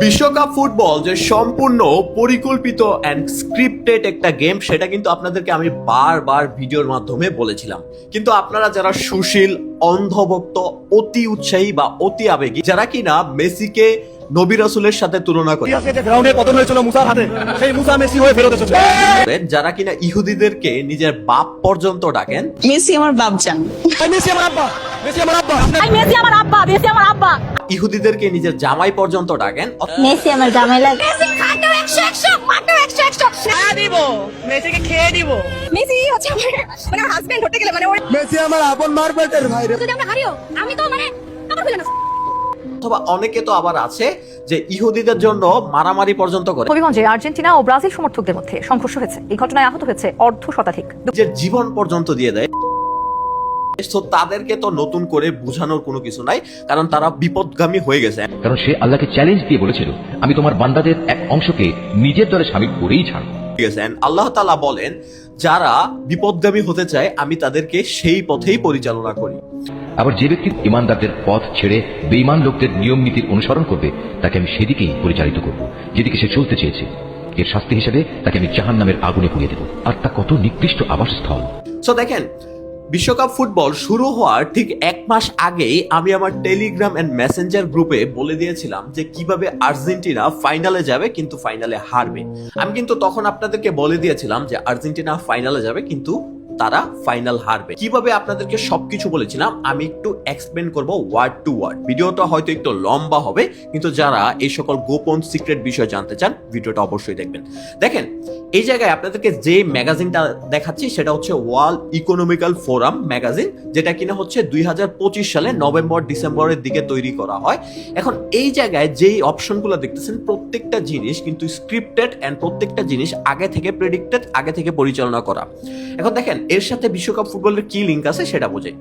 বিশ্বকাপ ফুটবল যে সম্পূর্ণ পরিকল্পিত এন্ড স্ক্রিপ্টেড একটা গেম, সেটা কিন্তু আপনাদেরকে আমি বারবার ভিডিওর মাধ্যমে বলেছিলাম। কিন্তু আপনারা যারা সুশীল, অন্ধভক্ত, অতি উৎসাহী বা অতি আবেগী, যারা কিনা মেসিকে নবী রাসূলের সাথে তুলনা করে, যারা কিনা ইহুদিদেরকে নিজের বাপ পর্যন্ত ডাকেন, মেসি আমার বাপ জান, মেসি আমার আব্বা, মেসি আমার আব্বা, মেসি আমার আব্বা, মেসি আমার আব্বা, ইহুদিদেরকে নিজের জামাই পর্যন্ত ডাকেন, মেসি আমার জামাই লাগে, মেসি খাটো 100 মাটো 100 খেয়ে দিব, মেসিকে খেয়ে দিব। মেসি হচ্ছে আমার মানে হাজবেন্ড হতে গেলে মানে মেসি আমার আপন মারপেটের ভাই রে। যদি আমরা হারিও আমি তো মানে কাপড় খুলে না। অথবা অনেকে তো আবার আছে যে ইহুদিদের জন্য মারামারি পর্যন্ত করে। হবিগঞ্জে আর্জেন্টিনা ও ব্রাজিল সমর্থকদের মধ্যে সংঘর্ষ হয়েছে। এই ঘটনায় আহত হয়েছে অর্ধ শতাধিক। নিজের জীবন পর্যন্ত দিয়ে দেয়। তো তাদেরকে তো নতুন করে বোঝানোর কোনো কিছু নাই, কারণ তারা বিপদগামী হয়ে গেছে। কারণ সে আল্লাহকে চ্যালেঞ্জ দিয়ে বলেছিল, আমি তোমার বান্দাদের এক অংশকে নিজের দলে শামিল করেই ছাড়ব। আল্লাহ তাআলা বলেন, যারা বিপদগামী হতে চায় আমি তাদেরকে সেই পথেই পরিচালনা করি। আবার যে ব্যক্তি ইমানদারদের পথ ছেড়ে বেঈমান লোকদের নিয়ম নীতির অনুসরণ করবে, তাকে আমি সেদিকেই পরিচালিত করব যেদিকে সে চলতে চেয়েছে। এর শাস্তি হিসেবে তাকে আমি জাহান্নামের আগুনে পুড়িয়ে দেব, আর তা কত নিকৃষ্ট আবাসস্থল। সো দেখেন, বিশ্বকাপ ফুটবল শুরু হওয়ার ঠিক এক মাস আগেই আমি আমার টেলিগ্রাম এন্ড মেসেঞ্জার গ্রুপে বলে দিয়েছিলাম যে কিভাবে আর্জেন্টিনা ফাইনালে যাবে, কিন্তু ফাইনালে হারবে। আমি কিন্তু তখন আপনাদেরকে বলে দিয়েছিলাম যে আর্জেন্টিনা ফাইনালে যাবে, কিন্তু তারা ফাইনাল হারবে। কিভাবে আপনাদেরকে সবকিছু বলেছিলাম আমি একটু এক্সপ্লেন করব ওয়ার্ড টু ওয়ার্ড। ভিডিওটা হয়তো একটু লম্বা হবে, কিন্তু যারা এই সকল গোপন সিক্রেট বিষয় জানতে চান ভিডিওটা অবশ্যই দেখবেন। দেখেন, এই জায়গায় আপনাদেরকে যে ম্যাগাজিনটা দেখাচ্ছি সেটা হচ্ছে ওয়ার্ল্ড ইকোনমিক্যাল ফোরাম ম্যাগাজিন, যেটা কিনা হচ্ছে 2025 সালে নভেম্বর ডিসেম্বরের দিকে তৈরি করা হয়। এখন এই জায়গায় যেই অপশনগুলো দেখতেছেন প্রত্যেকটা জিনিস কিন্তু স্ক্রিপ্টেড এন্ড প্রত্যেকটা জিনিস আগে থেকে প্রেডিক্টেড, আগে থেকে পরিচালনা করা। এখন দেখেন এর সাথে বিশ্বকাপ ফুটবলের কি লিঙ্ক আছে সেটা বোঝে।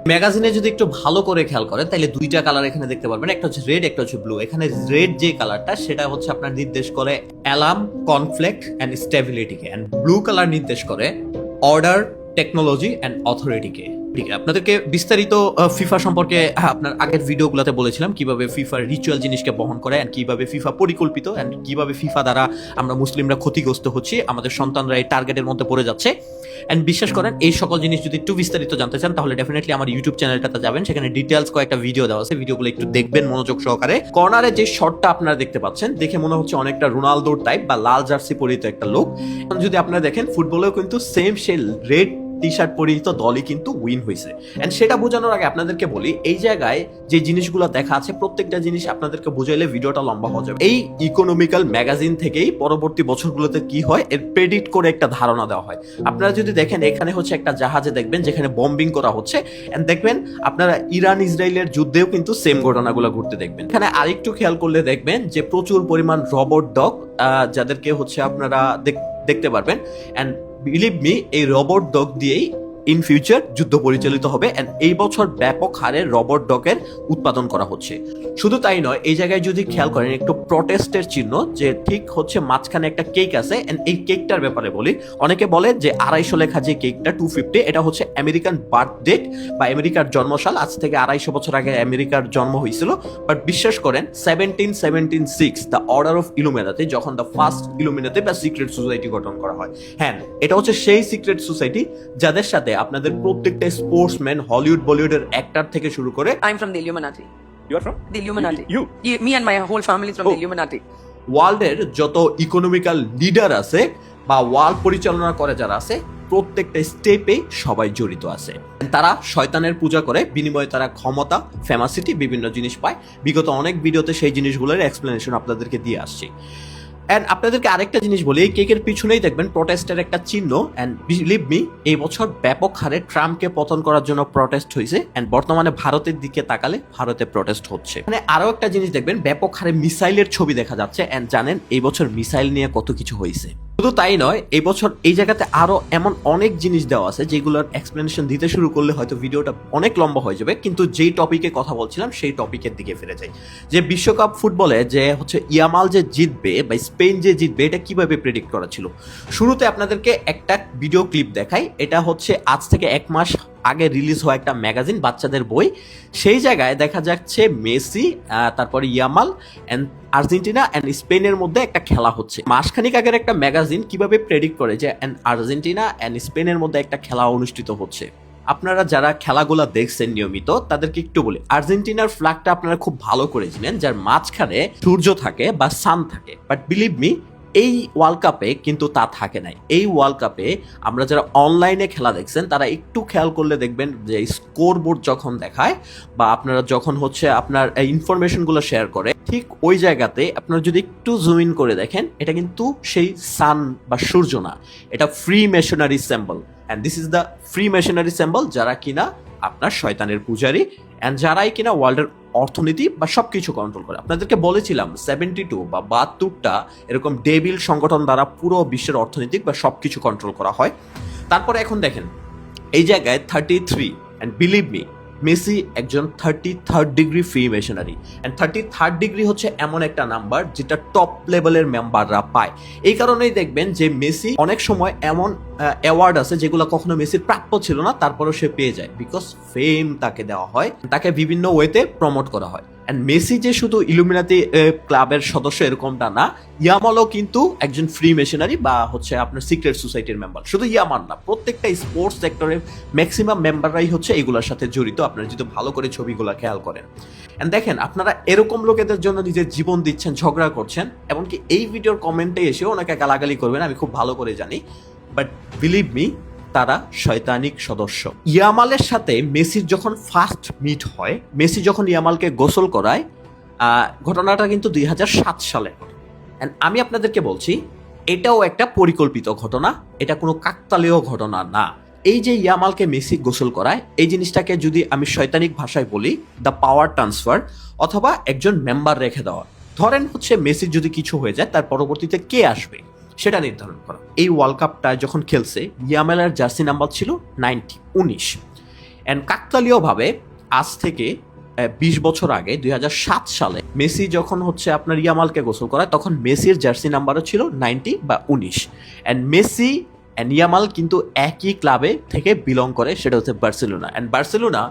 ম্যাগাজিনে যদি একটু ভালো করে খেয়াল করেন তাহলে দুইটা কালার এখানে দেখতে পারবেন, একটা হচ্ছে রেড, একটা হচ্ছে ব্লু। এখানে রেড যে কালারটা সেটা হচ্ছে আপনার নির্দেশ করে অ্যালার্ম, কনফ্লিক্ট এন্ড স্টেবিলিটিকে, এন্ড ব্লু কালার নির্দেশ করে অর্ডার, টেকনোলজি এন্ড অথরিটিকে। ঠিক আছে, আপনাদেরকে বিস্তারিত ফিফা সম্পর্কে আপনার আগের ভিডিওগুলোতে বলেছিলাম কিভাবে ফিফার রিচুয়াল জিনিসকে বহন করে এন্ড কিভাবে ফিফা পরিকল্পিত এন্ড কিভাবে ফিফা দ্বারা আমরা মুসলিমরা ক্ষতিগ্রস্ত হচ্ছি, আমাদের সন্তানরা এই টার্গেটের মধ্যে পড়ে যাচ্ছে। এন্ড বিশ্বাস করেন এই সকল জিনিস যদি একটু বিস্তারিত জানতে চান তাহলে ডেফিনেটলি আমার ইউটিউব চ্যানেলটাতে যাবেন, সেখানে ডিটেলস কয়েকটা ভিডিও দেওয়া আছে, ভিডিওগুলো একটু দেখবেন মনোযোগ সহকারে। কর্নারে যে শটটা আপনারা দেখতে পাচ্ছেন দেখে মনে হচ্ছে অনেকটা রোনালদোর টাইপ বা লাল জার্সি পরিহিত একটা লোক। যদি আপনারা দেখেন ফুটবলেও কিন্তু সেম সে রেড টি শার্ট পরিহিত দলই কিন্তু উইন হয়েছে। এন্ড সেটা বোঝানোর আগে আপনাদেরকে বলি, এই জায়গায় যে জিনিসগুলো দেখা আছে প্রত্যেকটা জিনিস আপনাদেরকে বুঝাইলে ভিডিওটা লম্বা হয়ে যাবে। এই ইকোনমিক্যাল ম্যাগাজিন থেকেই পরবর্তী বছরগুলোতে কি হয় এর প্রেডিক্ট করে একটা ধারণা দেওয়া হয়। আপনারা যদি দেখেন এখানে হচ্ছে একটা জাহাজে দেখবেন যেখানে বম্বিং করা হচ্ছে, এন্ড দেখবেন আপনারা ইরান ইসরায়েলের যুদ্ধেও কিন্তু সেম ঘটনাগুলো ঘটতে দেখবেন। এখানে আরেকটু খেয়াল করলে দেখবেন যে প্রচুর পরিমাণ রোবট ডগ যাদেরকে হচ্ছে আপনারা দেখতে পারবেন। এন্ড বিলিভ মি, এই রোবট ডগ দিয়েই ইন ফিউচার যুদ্ধ পরিচালিত হবে। এন্ড এই বছর ব্যাপক হারে রোবট ডগের উৎপাদন করা হচ্ছে। শুধু তাই নয়, এই জায়গায় যদি খেয়াল করেন একটু প্রটেস্টের চিহ্ন, যে ঠিক হচ্ছে মাঝখানে একটা কেক আছে। এন্ড এই কেকটার ব্যাপারে বলি, অনেকে বলে যে 250 লেখা যে কেকটা 250, এটা হচ্ছে আমেরিকান বার্থ ডেট বা আমেরিকার জন্মসাল। আজ থেকে 250 বছর আগে আমেরিকার জন্ম হয়েছিল। বাট বিশ্বাস করেন 1776 দ্য অর্ডার অফ ইলুমিনাতি, যখন দ্য ফার্স্ট ইলুমিনাতি বা সিক্রেট সোসাইটি গঠন করা হয়। হ্যাঁ, এটা হচ্ছে সেই সিক্রেট সোসাইটি যাদের সাথে আপনাদের প্রত্যেকটা স্পোর্টসম্যান, হলিউড বলিউডের অ্যাক্টর থেকে শুরু করে I'm from the Illuminati. You are from? The Illuminati. You? Me and my whole family is from the Oh. Illuminati. ওয়ার্ল্ডের যত ইকোনমিক্যাল লিডার আছে বা ওয়ার্ল্ড পরিচালনা করে যারা আছে প্রত্যেকটা স্টেপে সবাই জড়িত আছে। তারা শয়তানের পূজা করে, বিনিময়ে তারা ক্ষমতা, ফেমাসিটি, বিভিন্ন জিনিস পায়। বিগত অনেক ভিডিওতে সেই জিনিসগুলোর এক্সপ্লেনেশন আপনাদেরকে দিয়ে আসছি। এন্ড আপনাদেরকে আরেকটা জিনিস বলি, এই কেকের পিছনেই দেখবেন প্রটেস্টের একটা চিহ্ন। এন্ড বিলিভ মি, এই বছর ব্যাপক হারে ট্রাম্পকে পতন করার জন্য প্রটেস্ট হয়েছে। এন্ড বর্তমানে ভারতের দিকে তাকালে ভারতে প্রটেস্ট হচ্ছে। মানে আরো একটা জিনিস দেখবেন, ব্যাপক হারে মিসাইলের ছবি দেখা যাচ্ছে। এন্ড জানেন এই বছর মিসাইল নিয়ে কত কিছু হয়েছে। শুধু তাই নয়, এই বছর এই জায়গাতে আরো এমন অনেক জিনিস দেওয়া আছে যেগুলোর এক্সপ্লেনেশন দিতে শুরু করলে হয়তো ভিডিওটা অনেক লম্বা হয়ে যাবে। কিন্তু যেই টপিকে কথা বলছিলাম সেই টপিকের দিকে ফিরে যাই, যে বিশ্বকাপ ফুটবলে যে হচ্ছে ইয়ামাল যে জিতবে বা স্পেন যে জিতবে এটা কিভাবে প্রেডিক্ট করা ছিল। শুরুতে আপনাদেরকে একটা ভিডিও ক্লিপ দেখাই। এটা হচ্ছে আজ থেকে 1 মাস আগে রিলিজ হওয়া একটা ম্যাগাজিন, বাচ্চাদের বই। সেই জায়গায় দেখা যাচ্ছে মেসি, তারপরে ইয়ামাল অ্যান্ড আর্জেন্টিনা অ্যান্ড স্পেনের মধ্যে একটা খেলা হচ্ছে। মাসখানিক আগের একটা ম্যাগাজিন কিভাবে প্রেডিক্ট করে যে আর্জেন্টিনা অ্যান্ড স্পেনের মধ্যে একটা খেলা অনুষ্ঠিত হচ্ছে। আপনারা যারা খেলাগুলো দেখছেন নিয়মিত তাদেরকে একটু বলি, আর্জেন্টিনার ফ্ল্যাগটা আপনারা খুব ভালো করে চিনেন, যার মাঝখানে সূর্য থাকে বা সান থাকে। বাট বিলিভ মি, এই ওয়ার্ল্ড কাপে কিন্তু তা থাকে নাই। এই ওয়ার্ল্ড কাপে আমরা যারা অনলাইনে খেলা দেখছেন তারা একটু খেয়াল করলে দেখবেন যে স্কোর বোর্ড যখন দেখায় বা আপনারা যখন হচ্ছে আপনার ইনফরমেশনগুলো শেয়ার করে, ঠিক ওই জায়গাতে আপনারা যদি একটু জুম ইন করে দেখেন, এটা কিন্তু সেই সান বা সূর্য না, এটা free masonry symbol. And this is the free masonry symbol, যারা কিনা আপনার শয়তানের পূজারী অ্যান্ড যারাই কিনা ওয়ার্ল্ডের অর্থনীতি বা সবকিছু কন্ট্রোল করে। আপনাদেরকে বলেছিলাম 72 বা 72টা এরকম ডেভিল সংগঠন দ্বারা পুরো বিশ্বের অর্থনৈতিক বা সবকিছু কন্ট্রোল করা হয়। তারপরে এখন দেখেন এই জায়গায় 33, অ্যান্ড বিলিভ মি, মেসি একজন 33rd degree free masonry. And 33rd degree হচ্ছে এমন একটা নাম্বার যেটা টপ লেভেলের মেম্বাররা পায়। এই কারণেই দেখবেন যে মেসি অনেক সময় এমন অ্যাওয়ার্ড আছে যেগুলো কখনো মেসির প্রাপ্য ছিল না, তারপরেও সে পেয়ে যায়, বিকজ ফেম তাকে দেওয়া হয়, তাকে বিভিন্ন ওয়েতে প্রমোট করা হয়। অ্যান্ড মেসি যে শুধু ইলুমিনাতি ক্লাবের সদস্য এরকমটা না, ইয়ামালও কিন্তু একজন ফ্রি মেশনারি বা হচ্ছে আপনার সিক্রেট সোসাইটির মেম্বার। শুধু ইয়ামাল না, প্রত্যেকটা স্পোর্টস সেক্টরের ম্যাক্সিমাম মেম্বাররাই হচ্ছে এগুলোর সাথে জড়িত, আপনারা যদি ভালো করে ছবিগুলো খেয়াল করেন। অ্যান্ড দেখেন, আপনারা এরকম লোকেদের জন্য নিজের জীবন দিচ্ছেন, ঝগড়া করছেন, এমনকি এই ভিডিওর কমেন্টে এসেও ওনাকে গালাগালি করবেন, আমি খুব ভালো করে জানি। বাট বিলিভ মি, তারা শয়তানিক সদস্য। ইয়ামালের সাথে মেসির যখন ফার্স্ট মিট হয়, মেসি যখন ইয়ামালকে গোসল করায়, ঘটনাটা কিন্তু 2007 সালে। অ্যান্ড আমি আপনাদেরকে বলছি, এটাও একটা পরিকল্পিত ঘটনা, এটা কোনো কাকতালীয় ঘটনা না। এই যে ইয়ামালকে মেসি গোসল করায়, এই জিনিসটাকে যদি আমি শয়তানিক ভাষায় বলি, দ্য পাওয়ার ট্রান্সফার, অথবা একজন মেম্বার রেখে দেওয়া। ধরেন হচ্ছে মেসির যদি কিছু হয়ে যায়, তার পরবর্তীতে কে আসবে সেটা নির্ধারণ করা। এই ওয়ার্ল্ড কাপটা যখন খেলছে, ইয়ামালের জার্সি নাম্বার ছিল 19। অ্যান্ড কাকতালীয়ভাবে আজ থেকে 20 বছর আগে 2007 সালে মেসি যখন হচ্ছে আপনার ইয়ামালকে গোসল করায়, তখন মেসির জার্সি নাম্বারও ছিল 90 বা 19। অ্যান্ড মেসি অ্যান্ড ইয়ামাল কিন্তু একই ক্লাবে থেকে বিলং করে, সেটা হচ্ছে বার্সেলোনা। অ্যান্ড বার্সেলোনা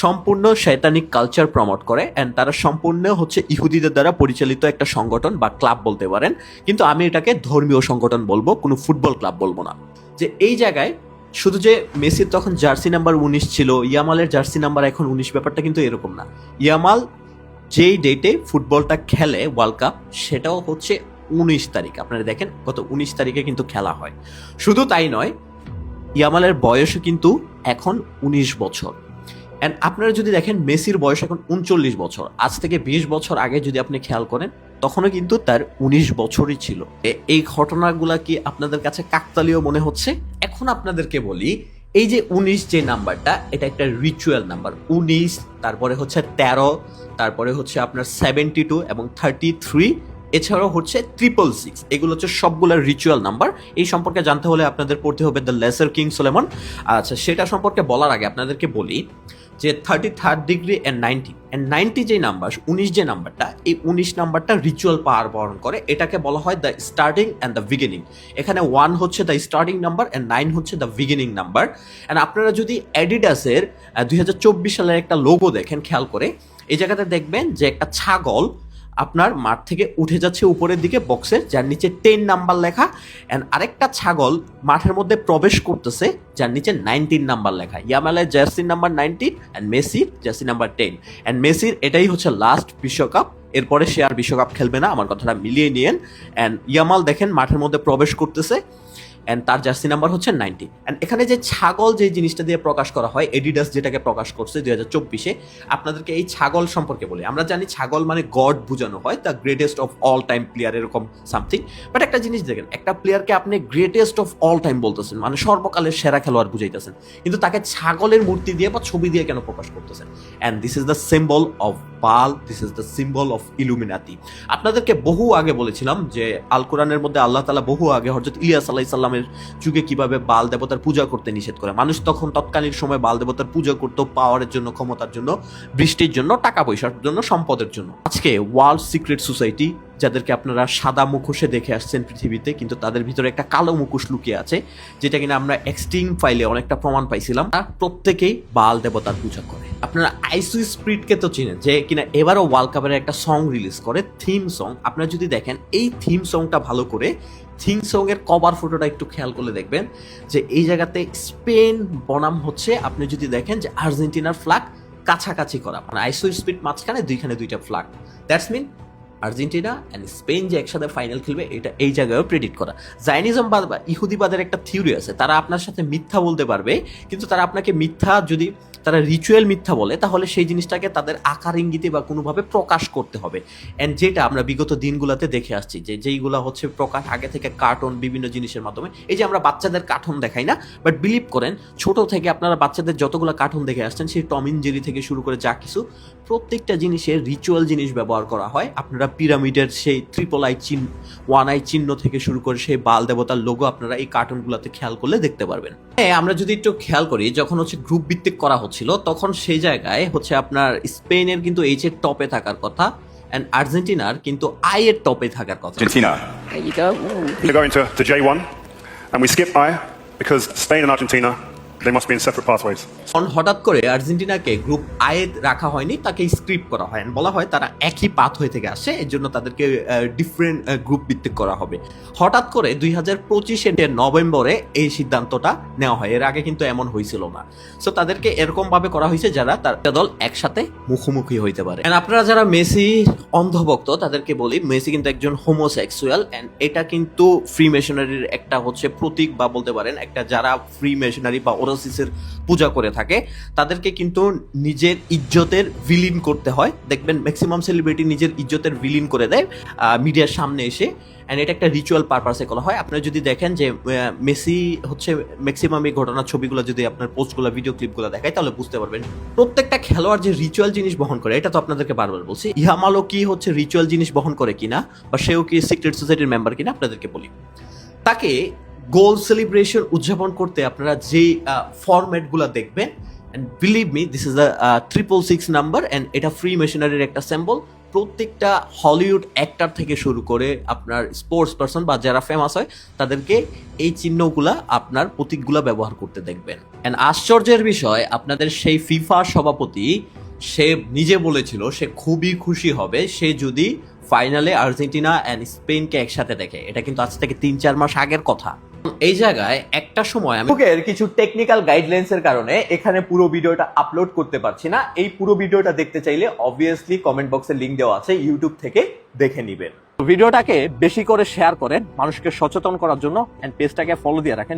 সম্পূর্ণ শয়তানিক কালচার প্রমোট করে, অ্যান্ড তারা সম্পূর্ণ হচ্ছে ইহুদিদের দ্বারা পরিচালিত একটা সংগঠন বা ক্লাব বলতে পারেন, কিন্তু আমি এটাকে ধর্মীয় সংগঠন বলবো, কোনো ফুটবল ক্লাব বলবো না। যে এই জায়গায় শুধু যে মেসির তখন জার্সি নাম্বার 19 ছিল, ইয়ামালের জার্সি নাম্বার এখন 19, ব্যাপারটা কিন্তু এরকম না। ইয়ামাল যেই ডেটে ফুটবলটা খেলে ওয়ার্ল্ড কাপ, সেটাও হচ্ছে 19 তারিখ। আপনারা দেখেন গত 19 তারিখে কিন্তু খেলা হয়। শুধু তাই নয়, ইয়ামালের বয়সও কিন্তু এখন 19 বছর। অ্যান্ড আপনারা যদি দেখেন মেসির বয়স এখন 39 বছর। আজ থেকে 20 বছর আগে যদি আপনি খেয়াল করেন, তখনও কিন্তু তার 19 বছরই ছিল। এই ঘটনাগুলা কি আপনাদের কাছে কাকতালীয় মনে হচ্ছে? এখন আপনাদেরকে বলি, এই যে 19 যে নাম্বারটা, এটা একটা রিচুয়াল নাম্বার। 19, তারপরে হচ্ছে 13, তারপরে হচ্ছে আপনার 72 এবং 33, এছাড়াও হচ্ছে 666। এগুলো হচ্ছে সবগুলোর রিচুয়াল নাম্বার। এই সম্পর্কে জানতে হলে আপনাদের পড়তে হবে দ্য লেসার কিং সোলেমন। আচ্ছা, সেটা সম্পর্কে বলার আগে আপনাদেরকে বলি যে 33rd ডিগ্রি অ্যান্ড 90 যে নাম্বার, 19 যে নাম্বারটা, এই 19 নাম্বারটা রিচুয়াল পাওয়ার বহন করে। এটাকে বলা হয় the starting and the beginning. এখানে 1 হচ্ছে দ্য স্টার্টিং নাম্বার অ্যান্ড 9 হচ্ছে দ্য বিগিনিং নাম্বার। অ্যান্ড আপনারা যদি অ্যাডিডাসের 2024 সালের একটা লোগো দেখেন খেয়াল করে, এই জায়গাতে দেখবেন যে একটা ছাগল আপনার মাঠ থেকে উঠে যাচ্ছে উপরের দিকে বক্সের, যার নিচে 10 নাম্বার লেখা। অ্যান্ড আরেকটা ছাগল মাঠের মধ্যে প্রবেশ করতেছে, যার নিচে 19 নাম্বার লেখা। ইয়ামালের জার্সি নাম্বার 19 অ্যান্ড মেসির জার্সি নাম্বার 10। অ্যান্ড মেসির এটাই হচ্ছে লাস্ট বিশ্বকাপ, এরপরে সে আর বিশ্বকাপ খেলবে না, আমার কথাটা মিলিয়ে নিয়েন। অ্যান্ড ইয়ামাল দেখেন মাঠের মধ্যে প্রবেশ করতেছে, অ্যান্ড তার জার্সি নাম্বার হচ্ছে 90। অ্যান্ড এখানে যে ছাগল যে জিনিসটা দিয়ে প্রকাশ করা হয়, এডিডাস যেটাকে প্রকাশ করছে 2024-এ, আপনাদেরকে এই ছাগল সম্পর্কে বলি। আমরা জানি ছাগল মানে গড বোঝানো হয়, the greatest of all time player, এরকম সামথিং। বাট একটা জিনিস দেখেন, একটা প্লেয়ারকে আপনি গ্রেটেস্ট অফ অল টাইম বলতেছেন, মানে সর্বকালের সেরা খেলোয়াড় বুঝাইতেছেন, কিন্তু তাকে ছাগলের মূর্তি দিয়ে বা ছবি দিয়ে কেন প্রকাশ করতেছেন? And this is the symbol of Baal, this is the symbol of Illuminati. আপনাদেরকে বহু আগে বলেছিলাম যে আল কোরআনের মধ্যে আল্লাহ তাআলা বহু আগে হযরত ইলিয়াস আলাইহিস সালামের যুগে কিভাবে বাল দেবতার পূজা করতে নিষেধ করে। মানুষ তখন তৎকালীন সময় বাল দেবতার পূজা করতো পাওয়ারের জন্য, ক্ষমতার জন্য, বৃষ্টির জন্য, টাকা পয়সার জন্য, সম্পদের জন্য। আজকে ওয়ার্ল্ড সিক্রেট সোসাইটি যাদেরকে আপনারা সাদা মুখোশে দেখে আসছেন পৃথিবীতে, কিন্তু তাদের ভিতরে একটা কালো মুখোশ লুকিয়ে আছে, যেটা কিনা আমরা এক্সট্রিম ফাইলে অনেকটা প্রমাণ পাইছিলাম। তারা প্রত্যেকেই বাল দেবতার পূজা করে। আপনারা আইসু স্পিরিটকে তো চিনেন, যে কিনা এবারও ওয়ার্ল্ড কাপের একটা সং রিলিজ করে, থিম সং। আপনারা যদি দেখেন এই থিম সংটা ভালো করে, থিম সং এর কভার ফটোটা একটু খেয়াল করলে দেখবেন যে এই জায়গাতে স্পেন বনাম হচ্ছে, আপনি যদি দেখেন যে আর্জেন্টিনার ফ্ল্যাগ কাছাকাছি করা, মানে আইসো স্পিড মাঝখানে দুইটা flag. That's mean Argentina and Spain যে একসাথে ফাইনাল খেলবে, এটা এই জায়গায়ও প্রেডিক্ট করা। জায়নিজম বা ইহুদিবাদের একটা থিওরি আছে, তারা আপনার সাথে মিথ্যা বলতে পারবে, কিন্তু তারা আপনাকে মিথ্যা, যদি তারা রিচুয়াল মিথ্যা বলে, তাহলে সেই জিনিসটাকে তাদের আকার ইঙ্গিতে বা কোনোভাবে প্রকাশ করতে হবে। অ্যান্ড যেটা আমরা বিগত দিনগুলোতে দেখে আসছি, যে যেইগুলো হচ্ছে প্রকাশ আগে থেকে কার্টুন বিভিন্ন জিনিসের মাধ্যমে, এই যে আমরা বাচ্চাদের কার্টুন দেখাই না, বাট বিলিভ করেন ছোট থেকে আপনারা বাচ্চাদের যতগুলো কার্টুন দেখে আসছেন, সেই টম এন্ড জেরি থেকে শুরু করে যা কিছু, প্রত্যেকটা জিনিসের রিচুয়াল জিনিস ব্যবহার করা হয়। আপনারা পিরামিডের সেই ট্রিপল আই চিহ্ন, ওয়ান আই চিহ্ন থেকে শুরু করে সেই বাল দেবতার লোগো আপনারা এই কার্টুনগুলোতে খেয়াল করলে দেখতে পারবেন। হ্যাঁ, আমরা যদি একটু খেয়াল করি, যখন হচ্ছে গ্রুপ ভিত্তিক করা হচ্ছিল, তখন সেই জায়গায় হচ্ছে আপনার স্পেনের কিন্তু এইচ এর টপে থাকার কথা, এন্ড আর্জেন্টিনার কিন্তু আই এর টপে থাকার কথা। Argentina. There you go. Ooh. We go into J1 and we skip I because Spain and Argentina, they must be in separate pathways. হঠাৎ করে আর্জেন্টিনাকে গ্রুপ আয়ে রাখা হয়নি, তাকে স্ক্রিপ্ট করা হয়, বলা হয় তারা একই পাথ হয়ে থেকে আসে, এর জন্য তাদেরকে ডিফারেন্ট গ্রুপ ভিত্তিক করা হবে। হঠাৎ করে 2025 নভেম্বরে এই সিদ্ধান্তটা নেওয়া হয়, এর আগে কিন্তু এমন হয়েছিল না। সো তাদেরকে এরকম ভাবে করা হয়েছে যারা তার দল একসাথে মুখোমুখি হইতে পারে। এন্ড আপনারা যারা মেসি অন্ধভক্ত, তাদেরকে বলি, মেসি কিন্তু একজন হোমোসেক্সুয়াল, এন্ড এটা কিন্তু ফ্রি মেশনারির একটা হচ্ছে প্রতীক, বা বলতে পারেন একটা, যারা ফ্রি মেশনারি বা ওরাসিসের পূজা করে থাকে, তাদেরকে কিন্তু নিজের ইজ্জতের বিলীন করতে হয়। দেখবেন ম্যাক্সিমাম সেলিব্রিটি নিজের ইজ্জতের বিলীন করে দেয় মিডিয়ার সামনে এসে, অ্যান্ড এটা একটা রিচুয়াল পারপাসে করা হয়। আপনারা যদি দেখেন যে মেসি হচ্ছে ম্যাক্সিমাম এই ঘটনার ছবিগুলো, যদি আপনার পোস্টগুলো, ভিডিও ক্লিপগুলো দেখায়, তাহলে বুঝতে পারবেন প্রত্যেকটা খেলোয়াড় যে রিচুয়াল জিনিস বহন করে। এটা তো আপনাদেরকে বারবার বলছি, ইয়ামালও কি হচ্ছে রিচুয়াল জিনিস বহন করে কিনা, বা সেও কি সিক্রেট সোসাইটির মেম্বার কিনা, আপনাদেরকে বলি। তাকে গোল সেলিব্রেশন উদযাপন করতে আপনারা যে ফরম্যাটগুলো দেখবেন, and believe me, this is the 666 number, and এটা ফ্রি মেশিনারির একটা সিম্বল। প্রত্যেকটা হলিউড অ্যাক্টর থেকে শুরু করে আপনার স্পোর্টস পারসন বা যারা ফেমাস হয়, তাদেরকে এই চিহ্নগুলা, আপনার প্রতীকগুলা ব্যবহার করতে দেখবেন। এন্ড আশ্চর্যের বিষয়, আপনাদের সেই ফিফা সভাপতি, সে নিজে বলেছিল সে খুবই খুশি হবে সে যদি ফাইনালে আর্জেন্টিনা অ্যান্ড স্পেনকে একসাথে দেখে। এটা কিন্তু আজ থেকে 3-4 মাস আগের কথা। এই জায়গায় একটা সময় আমি কিছু টেকনিক্যাল গাইডলাইন্সের কারণে এখানে পুরো ভিডিওটা আপলোড করতে পারছি না। এই পুরো ভিডিওটা দেখতে চাইলে অবভিয়াসলি কমেন্ট বক্সে লিংক দেওয়া আছে, ইউটিউব থেকে দেখে নেবেন। ভিডিওটাকে বেশি করে শেয়ার করেন মানুষকে সচেতন করার জন্য, এন্ড পেজটাকে ফলো দিয়ে রাখেন।